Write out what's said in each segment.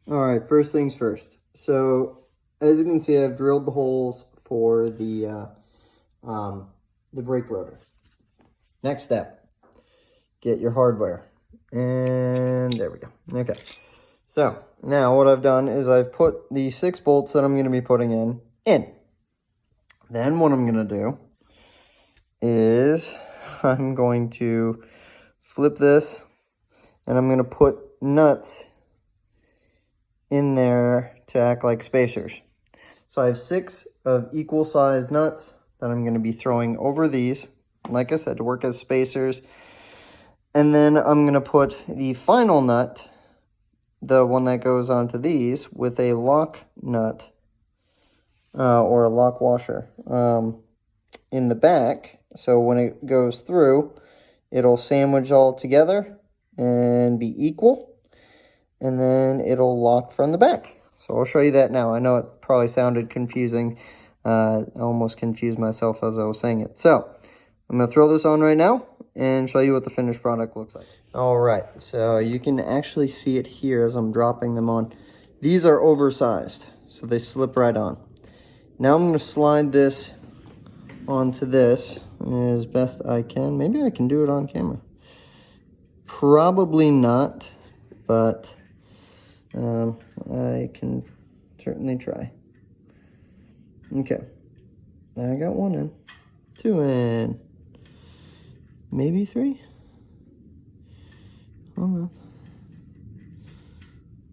All right, first things first. So as you can see, I've drilled the holes for the brake rotor. Next step, get your hardware. And there we go. Okay. So now what I've done is I've put the 6 bolts that I'm going to be putting in. Then what I'm going to do is I'm going to flip this and I'm going to put nuts in there to act like spacers. So I have 6 of equal size nuts that I'm going to be throwing over these, like I said, to work as spacers. And then I'm going to put the final nut, the one that goes onto these, with a lock nut or a lock washer in the back. So when it goes through, it'll sandwich all together and be equal. And then it'll lock from the back. So I'll show you that now. I know it probably sounded confusing. I almost confused myself as I was saying it. So I'm going to throw this on right now and show you what the finished product looks like. All right, so you can actually see it here as I'm dropping them on. These are oversized, so they slip right on. Now I'm going to slide this onto this as best I can. Maybe I can do it on camera. Probably not, but I can certainly try. Okay, I got 1 in, 2 in, maybe 3. Hold on.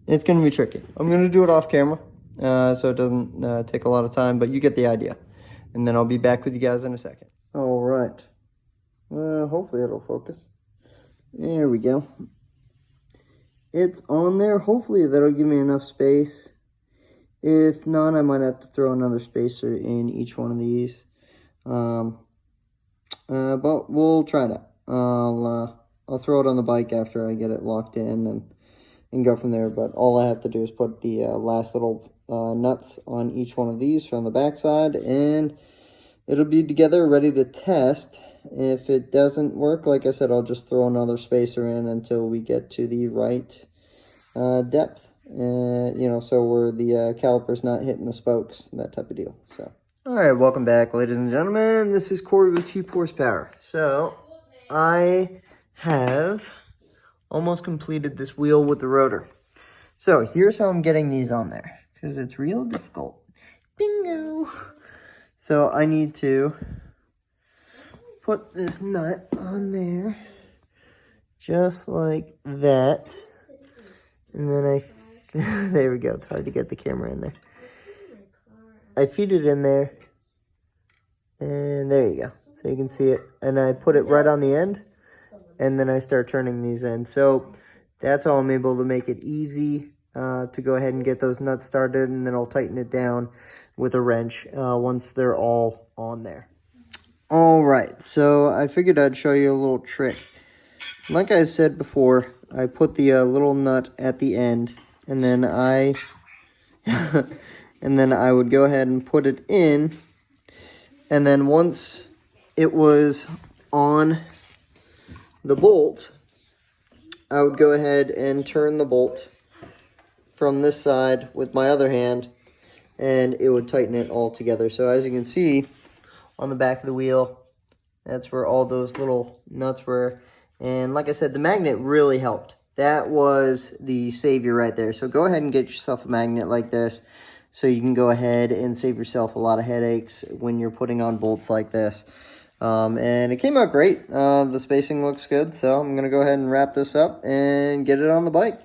It's going to be tricky. I'm going to do it off camera, so it doesn't take a lot of time, but you get the idea. And then I'll be back with you guys in a second. All right. Hopefully it'll focus. There we go. It's on there. Hopefully that'll give me enough space. If not, I might have to throw another spacer in each one of these. But we'll try that. I'll throw it on the bike after I get it locked in and go from there. But all I have to do is put the last little nuts on each one of these from the backside, and it'll be together ready to test. If it doesn't work, like I said, I'll just throw another spacer in until we get to the right depth. So where the caliper's not hitting the spokes, that type of deal. So, all right, welcome back, ladies and gentlemen. This is Corey with Cheap Horsepower. So, I have almost completed this wheel with the rotor. So, here's how I'm getting these on there, because it's real difficult. Bingo! So, I need to put this nut on there, just like that. And then there we go. It's hard to get the camera in there. I feed it in there, and there you go. So you can see it. And I put it right on the end, and then I start turning these in. So that's how I'm able to make it easy to go ahead and get those nuts started, and then I'll tighten it down with a wrench once they're all on there. All right, so I figured I'd show you a little trick. Like I said before, I put the little nut at the end, and then I would go ahead and put it in, and then once it was on the bolt, I would go ahead and turn the bolt from this side with my other hand, and it would tighten it all together. So as you can see on the back of the wheel, that's where all those little nuts were. And like I said, the magnet really helped. That was the savior right there. So go ahead and get yourself a magnet like this, so you can go ahead and save yourself a lot of headaches when you're putting on bolts like this. And it came out great. The spacing looks good, so I'm going to go ahead and wrap this up and get it on the bike.